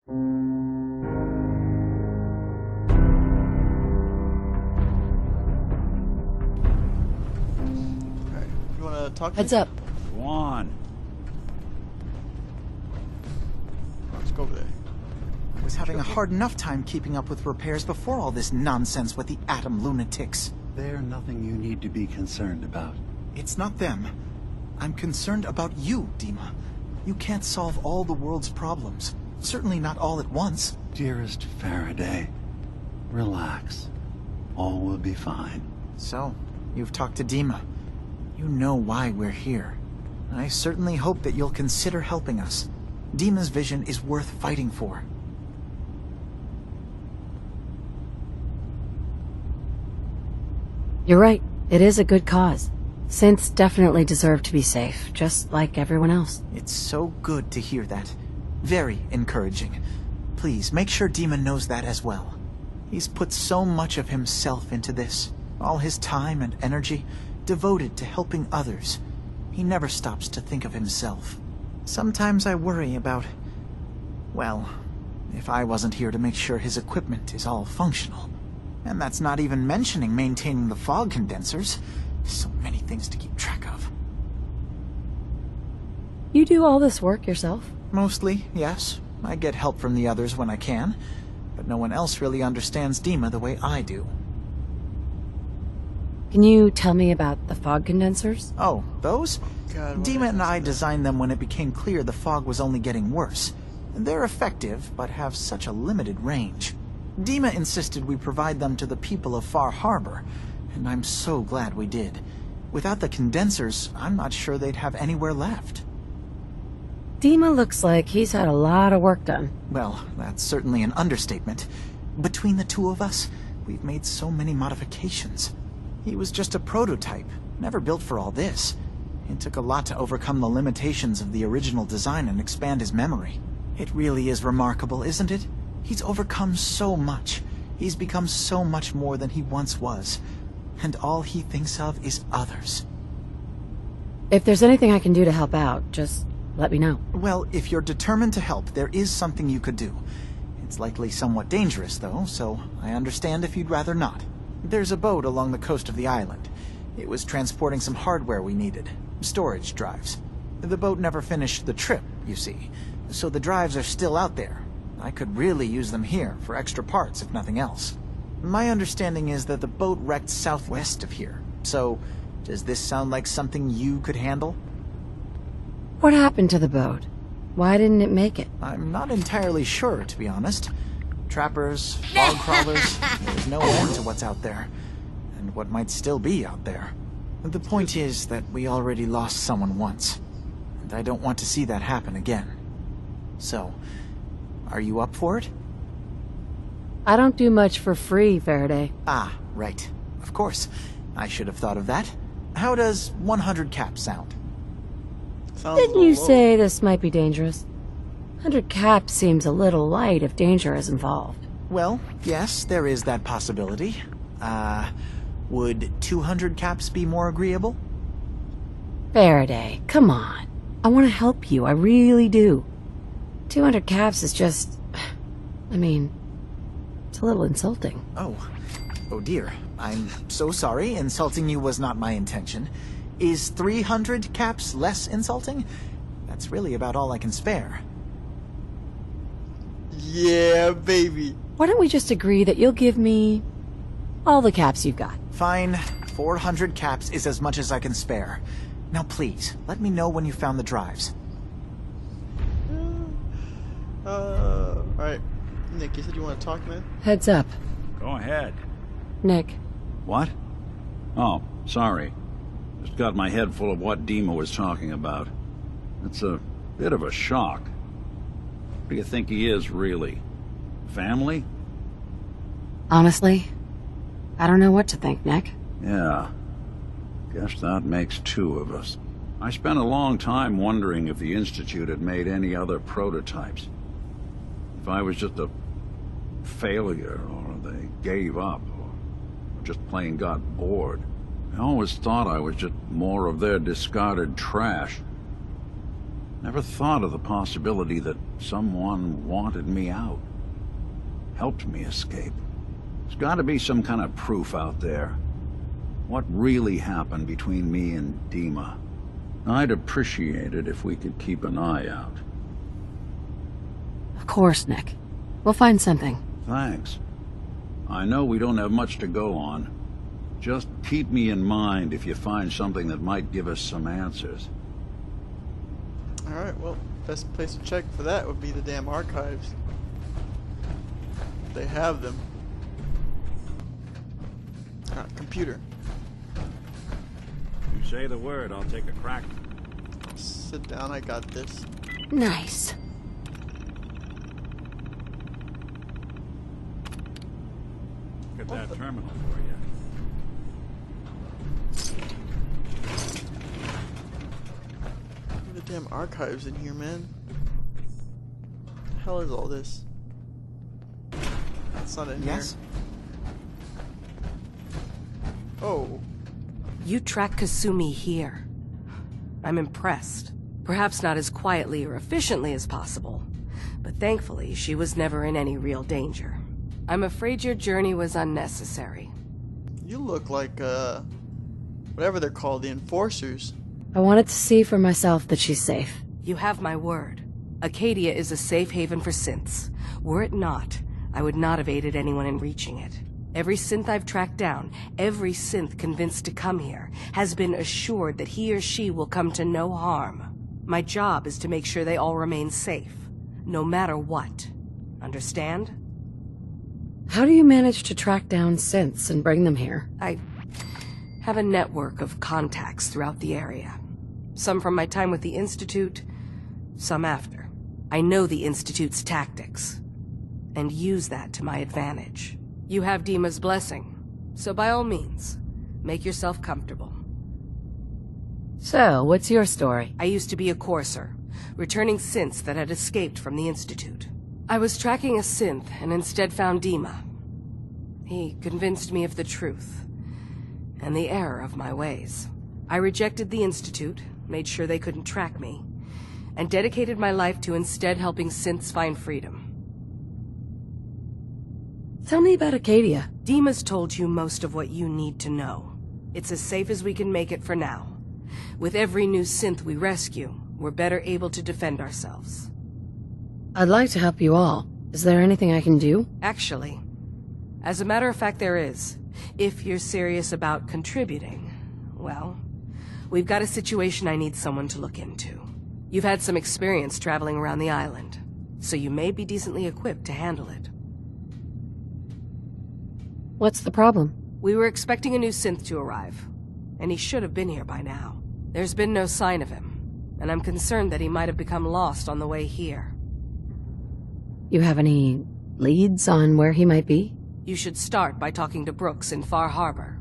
Alright, you wanna talk to Heads me? up. Go on. Let's go over there. I was having a hard enough time keeping up with repairs before all this nonsense with the atom lunatics. They're nothing you need to be concerned about. It's not them. I'm concerned about you, Dima. You can't solve all the world's problems. Certainly not all at once. Dearest Faraday, relax. All will be fine. So, you've talked to Dima. You know why we're here. I certainly hope that you'll consider helping us. Dima's vision is worth fighting for. You're right. It is a good cause. Synths definitely deserve to be safe, just like everyone else. It's so good to hear that. Very encouraging. Please, make sure Dima knows that as well. He's put so much of himself into this. All his time and energy devoted to helping others. He never stops to think of himself. Sometimes I worry about... well, if I wasn't here to make sure his equipment is all functional. And that's not even mentioning maintaining the fog condensers. So many things to keep track of. You do all this work yourself? Mostly, yes. I get help from the others when I can. But no one else really understands Dima the way I do. Can you tell me about the fog condensers? Oh, those? God, what Dima and I is that? designed them when it became clear the fog was only getting worse. They're effective, but have such a limited range. Dima insisted we provide them to the people of Far Harbor, and I'm so glad we did. Without the condensers, I'm not sure they'd have anywhere left. Dima looks like he's had a lot of work done. Well, that's certainly an understatement. Between the two of us, we've made so many modifications. He was just a prototype, never built for all this. It took a lot to overcome the limitations of the original design and expand his memory. It really is remarkable, isn't it? He's overcome so much. He's become so much more than he once was. And all he thinks of is others. If there's anything I can do to help out, just let me know. Well, if you're determined to help, there is something you could do. It's likely somewhat dangerous, though, so I understand if you'd rather not. There's a boat along the coast of the island. It was transporting some hardware we needed. Storage drives. The boat never finished the trip, you see. So the drives are still out there. I could really use them here for extra parts, if nothing else. My understanding is that the boat wrecked southwest of here. So, does this sound like something you could handle? What happened to the boat? Why didn't it make it? I'm not entirely sure, to be honest. Trappers, fog crawlers, there's no end to what's out there. And what might still be out there. The point is that we already lost someone once. And I don't want to see that happen again. So, are you up for it? I don't do much for free, Faraday. Ah, right. Of course. I should have thought of that. How does 100 caps sound? Sounds Didn't a you little low. say this might be dangerous? 100 caps seems a little light if danger is involved. Well, yes, there is that possibility. Would 200 caps be more agreeable? Faraday, come on. I want to help you, I really do. 200 caps is just... I mean, it's a little insulting. Oh dear. I'm so sorry. Insulting you was not my intention. Is 300 caps less insulting? That's really about all I can spare. Yeah, baby. Why don't we just agree that you'll give me all the caps you've got? Fine. 400 caps is as much as I can spare. Now please, let me know when you found the drives. Alright. Nick, you said you want to talk, man? Heads up. Go ahead. Nick, What? Oh, sorry. Just got my head full of what Dima was talking about. It's a bit of a shock. What do you think he is, really? Family? honestly, I don't know what to think, Nick. Yeah. Guess that makes two of us. I spent a long time wondering if the Institute had made any other prototypes. If I was just a failure, or they gave up, or just plain got bored. I always thought I was just more of their discarded trash. Never thought of the possibility that someone wanted me out. Helped me escape. There's got to be some kind of proof out there. What really happened between me and Dima? I'd appreciate it if we could keep an eye out. Of course, Nick. We'll find something. Thanks. I know we don't have much to go on. Just keep me in mind if you find something that might give us some answers. Alright, well, best place to check for that would be the damn archives. They have them. Alright, computer. You say the word, I'll take a crack. Sit down, I got this. Nice. Look at that terminal for you. The damn archives in here, man. What the hell is all this? It's not in Yes? here. Oh. You track Kasumi here. I'm impressed. Perhaps not as quietly or efficiently as possible, but thankfully she was never in any real danger. I'm afraid your journey was unnecessary. You look like, whatever they're called, the enforcers. I wanted to see for myself that she's safe. You have my word. Acadia is a safe haven for synths. Were it not, I would not have aided anyone in reaching it. Every synth I've tracked down, every synth convinced to come here, has been assured that he or she will come to no harm. My job is to make sure they all remain safe, no matter what. Understand? How do you manage to track down synths and bring them here? I have a network of contacts throughout the area. Some from my time with the Institute, some after. I know the Institute's tactics, and use that to my advantage. You have Dima's blessing, so by all means, make yourself comfortable. So, what's your story? I used to be a courser, returning synths that had escaped from the Institute. I was tracking a synth and instead found Dima. He convinced me of the truth, and the error of my ways. I rejected the Institute, made sure they couldn't track me, and dedicated my life to instead helping synths find freedom. Tell me about Acadia. Dima's told you most of what you need to know. It's as safe as we can make it for now. With every new synth we rescue, we're better able to defend ourselves. I'd like to help you all. Is there anything I can do? Actually, as a matter of fact, there is. If you're serious about contributing, well, we've got a situation I need someone to look into. You've had some experience traveling around the island, so you may be decently equipped to handle it. What's the problem? We were expecting a new synth to arrive, and he should have been here by now. There's been no sign of him, and I'm concerned that he might have become lost on the way here. You have any leads on where he might be? You should start by talking to Brooks in Far Harbor.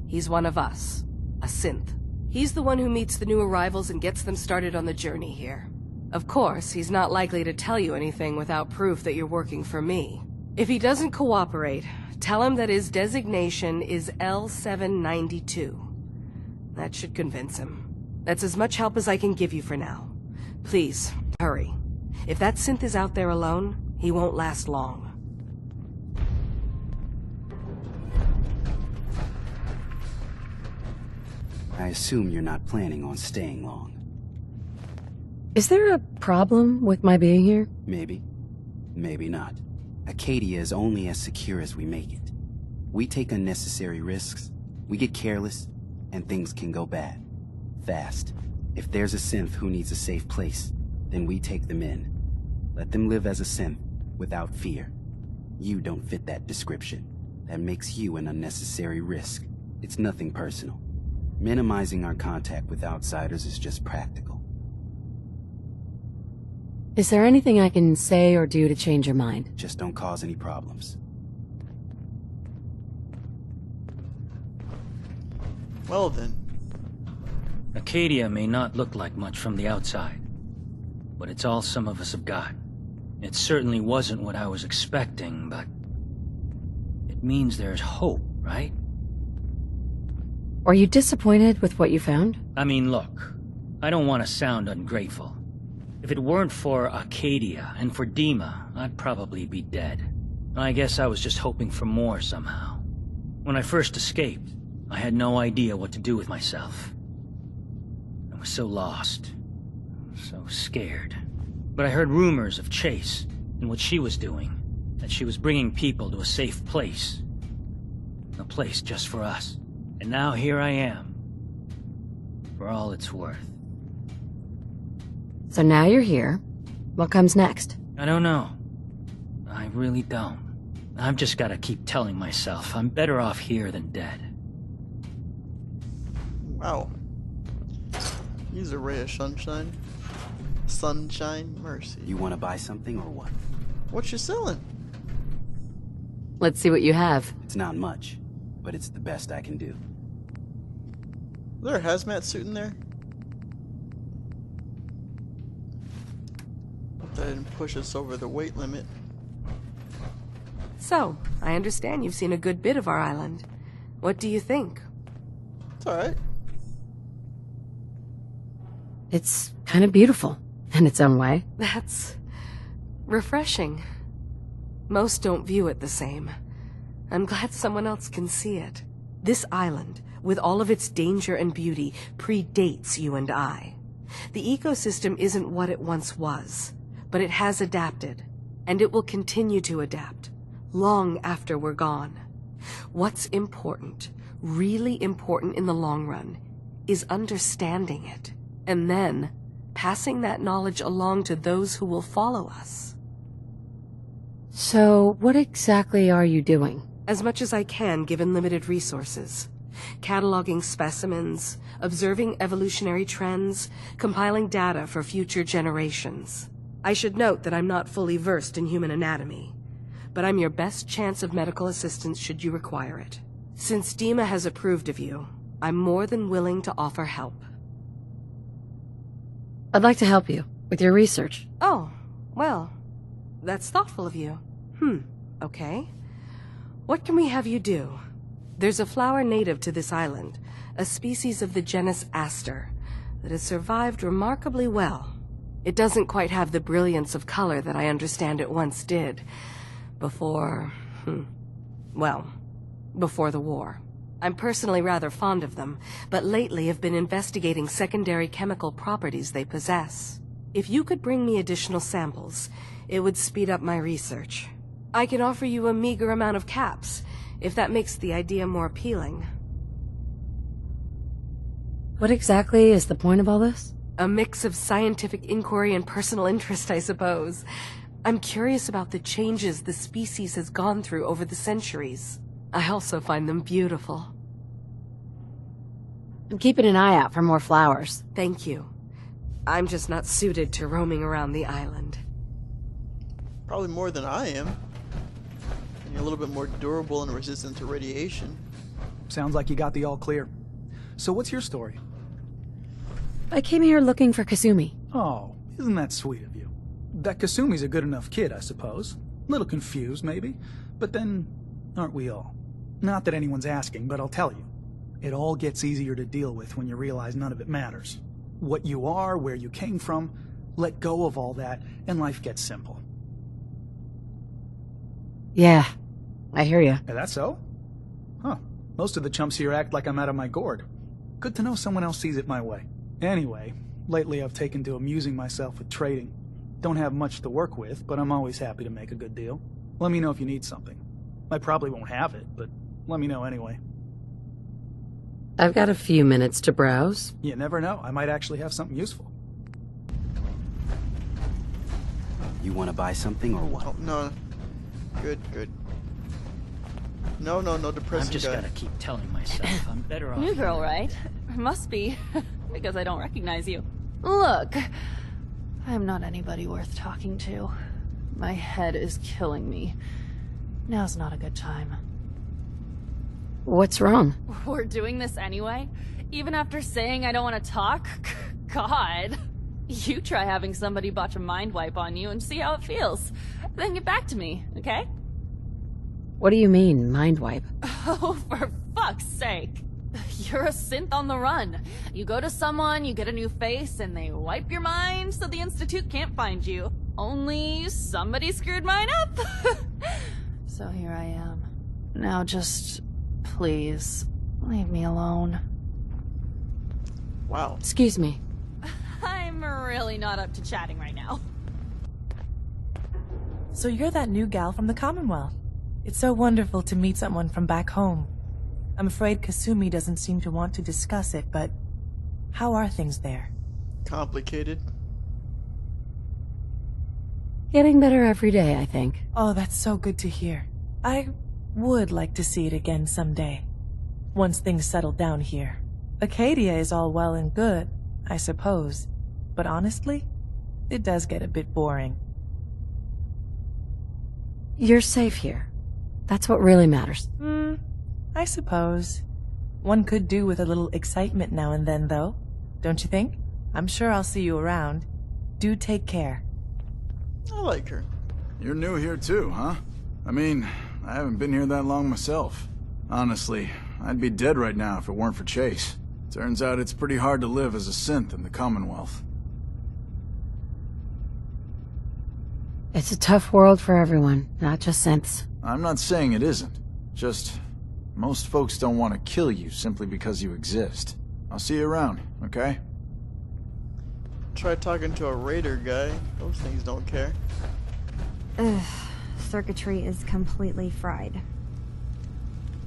He's one of us, a synth. He's the one who meets the new arrivals and gets them started on the journey here. Of course, he's not likely to tell you anything without proof that you're working for me. If he doesn't cooperate, tell him that his designation is L792. That should convince him. That's as much help as I can give you for now. Please, hurry. If that synth is out there alone, he won't last long. I assume you're not planning on staying long. Is there a problem with my being here? Maybe. Maybe not. Acadia is only as secure as we make it. We take unnecessary risks, we get careless, and things can go bad. Fast. If there's a synth who needs a safe place, then we take them in. Let them live as a synth, without fear. You don't fit that description. That makes you an unnecessary risk. It's nothing personal. Minimizing our contact with outsiders is just practical. Is there anything I can say or do to change your mind? Just don't cause any problems. Well then. Acadia may not look like much from the outside, but it's all some of us have got. It certainly wasn't what I was expecting, but it means there's hope, right? Are you disappointed with what you found? I mean, look, I don't want to sound ungrateful, If it weren't for Arcadia and for Dima, I'd probably be dead. I guess I was just hoping for more somehow. When I first escaped, I had no idea what to do with myself. I was so lost, so scared. But I heard rumors of Chase and what she was doing, that she was bringing people to a safe place. A place just for us. And now here I am, for all it's worth. So now you're here. What comes next? I don't know. I really don't. I've just gotta keep telling myself I'm better off here than dead. Wow. He's a ray of sunshine. Sunshine, mercy. You want to buy something or what? What you selling? Let's see what you have. It's not much, but it's the best I can do. Is there a hazmat suit in there? Hope that didn't push us over the weight limit. So, I understand you've seen a good bit of our island. What do you think? It's alright. It's kind of beautiful, in its own way. That's refreshing. Most don't view it the same. I'm glad someone else can see it. This island, with all of its danger and beauty, predates you and I. The ecosystem isn't what it once was, but it has adapted, and it will continue to adapt, long after we're gone. What's important, really important in the long run, is understanding it, and then passing that knowledge along to those who will follow us. So, what exactly are you doing? As much as I can given limited resources. Cataloging specimens, observing evolutionary trends, compiling data for future generations. I should note that I'm not fully versed in human anatomy, but I'm your best chance of medical assistance should you require it. Since Dima has approved of you, I'm more than willing to offer help. I'd like to help you with your research. Oh, well, that's thoughtful of you. Okay. What can we have you do? There's a flower native to this island, a species of the genus Aster, that has survived remarkably well. It doesn't quite have the brilliance of color that I understand it once did. Before the war. I'm personally rather fond of them, but lately have been investigating secondary chemical properties they possess. If you could bring me additional samples, it would speed up my research. I can offer you a meager amount of caps, if that makes the idea more appealing. What exactly is the point of all this? A mix of scientific inquiry and personal interest, I suppose. I'm curious about the changes the species has gone through over the centuries. I also find them beautiful. I'm keeping an eye out for more flowers. Thank you. I'm just not suited to roaming around the island. Probably more than I am. And you're a little bit more durable and resistant to radiation. Sounds like you got the all clear. So what's your story? I came here looking for Kasumi. Oh, isn't that sweet of you? That Kasumi's a good enough kid, I suppose. Little confused, maybe. But then, aren't we all? Not that anyone's asking, but I'll tell you. It all gets easier to deal with when you realize none of it matters. What you are, where you came from, let go of all that, and life gets simple. Yeah, I hear you. Is that so? Huh. Most of the chumps here act like I'm out of my gourd. Good to know someone else sees it my way. Anyway, lately I've taken to amusing myself with trading. Don't have much to work with, but I'm always happy to make a good deal. Let me know if you need something. I probably won't have it, but let me know anyway. I've got a few minutes to browse. You never know. I might actually have something useful. You want to buy something or what? Oh, no. Good. No depressing I've just guy. gotta keep telling myself I'm better off. New girl, right? Must be, because I don't recognize you. Look, I'm not anybody worth talking to. My head is killing me. Now's not a good time. What's wrong? We're doing this anyway? Even after saying I don't want to talk? God. You try having somebody botch a mind wipe on you and see how it feels. Then get back to me, okay? What do you mean, mind wipe? Oh, for fuck's sake. You're a synth on the run. You go to someone, you get a new face, and they wipe your mind so the Institute can't find you. Only somebody screwed mine up. So here I am. Now just, please, leave me alone. Wow. Excuse me. I'm really not up to chatting right now. So you're that new gal from the Commonwealth. It's so wonderful to meet someone from back home. I'm afraid Kasumi doesn't seem to want to discuss it, but how are things there? Complicated. Getting better every day, I think. Oh, that's so good to hear. I would like to see it again someday. Once things settle down here. Acadia is all well and good, I suppose. But honestly, it does get a bit boring. You're safe here. That's what really matters. I suppose. One could do with a little excitement now and then, though. Don't you think? I'm sure I'll see you around. Do take care. I like her. You're new here too, huh? I mean, I haven't been here that long myself. Honestly, I'd be dead right now if it weren't for Chase. Turns out it's pretty hard to live as a synth in the Commonwealth. It's a tough world for everyone, not just synths. I'm not saying it isn't. Just, most folks don't want to kill you simply because you exist. I'll see you around, okay? Try talking to a raider guy. Those things don't care. Ugh, circuitry is completely fried.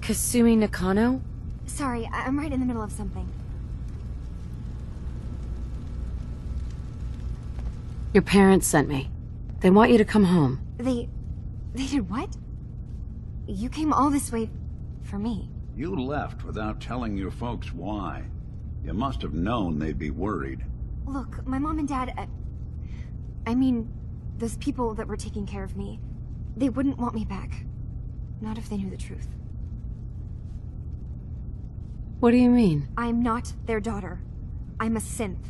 Kasumi Nakano? Sorry, I'm right in the middle of something. Your parents sent me. They want you to come home. They did what? You came all this way for me. You left without telling your folks why. You must have known they'd be worried. Look, my mom and dad, I mean, those people that were taking care of me, they wouldn't want me back. Not if they knew the truth. What do you mean? I'm not their daughter. I'm a synth.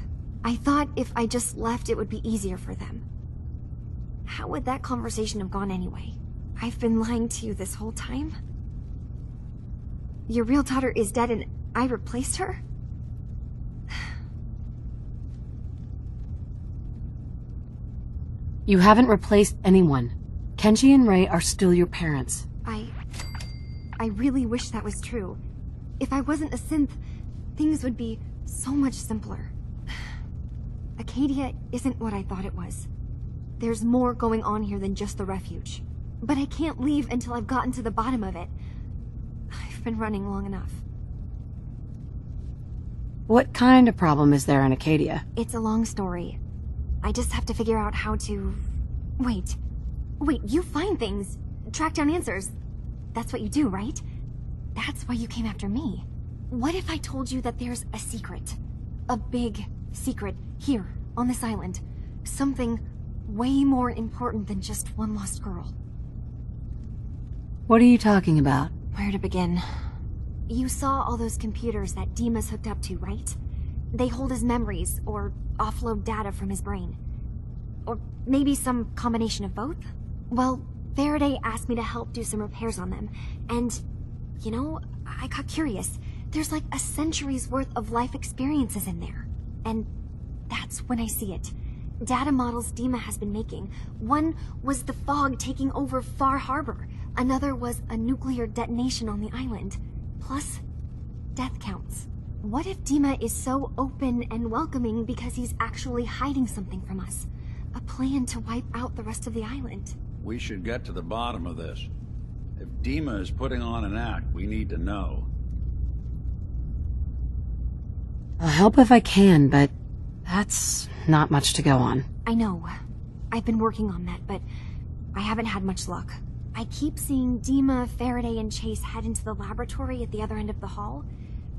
I thought if I just left, it would be easier for them. How would that conversation have gone anyway? I've been lying to you this whole time? Your real daughter is dead and I replaced her? You haven't replaced anyone. Kenji and Ray are still your parents. I really wish that was true. If I wasn't a synth, things would be so much simpler. Acadia isn't what I thought it was. There's more going on here than just the refuge. But I can't leave until I've gotten to the bottom of it. I've been running long enough. What kind of problem is there in Acadia? It's a long story. I just have to figure out how to... Wait, you find things, track down answers. That's what you do, right? That's why you came after me. What if I told you that there's a secret? A big secret here, on this island. Something way more important than just one lost girl. What are you talking about? Where to begin? You saw all those computers that Dima's hooked up to, right? They hold his memories, or offload data from his brain. Or maybe some combination of both? Well, Faraday asked me to help do some repairs on them, and, you know, I got curious. There's like a century's worth of life experiences in there. And that's when I see it. Data models Dima has been making. One was the fog taking over Far Harbor. Another was a nuclear detonation on the island. Plus, death counts. What if Dima is so open and welcoming because he's actually hiding something from us? A plan to wipe out the rest of the island. We should get to the bottom of this. If Dima is putting on an act, we need to know. I'll help if I can, but that's not much to go on. I know. I've been working on that, but I haven't had much luck. I keep seeing Dima, Faraday, and Chase head into the laboratory at the other end of the hall.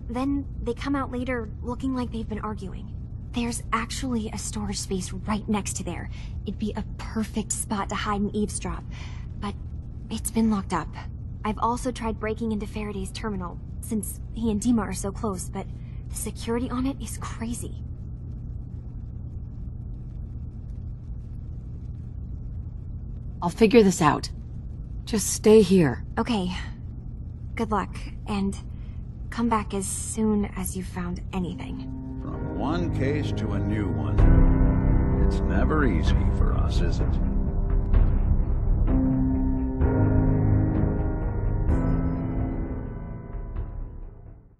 Then they come out later looking like they've been arguing. There's actually a storage space right next to there. It'd be a perfect spot to hide and eavesdrop, but it's been locked up. I've also tried breaking into Faraday's terminal, since he and Dima are so close, but the security on it is crazy. I'll figure this out. Just stay here. Okay. Good luck, and come back as soon as you've found anything. From one case to a new one. It's never easy for us, is it?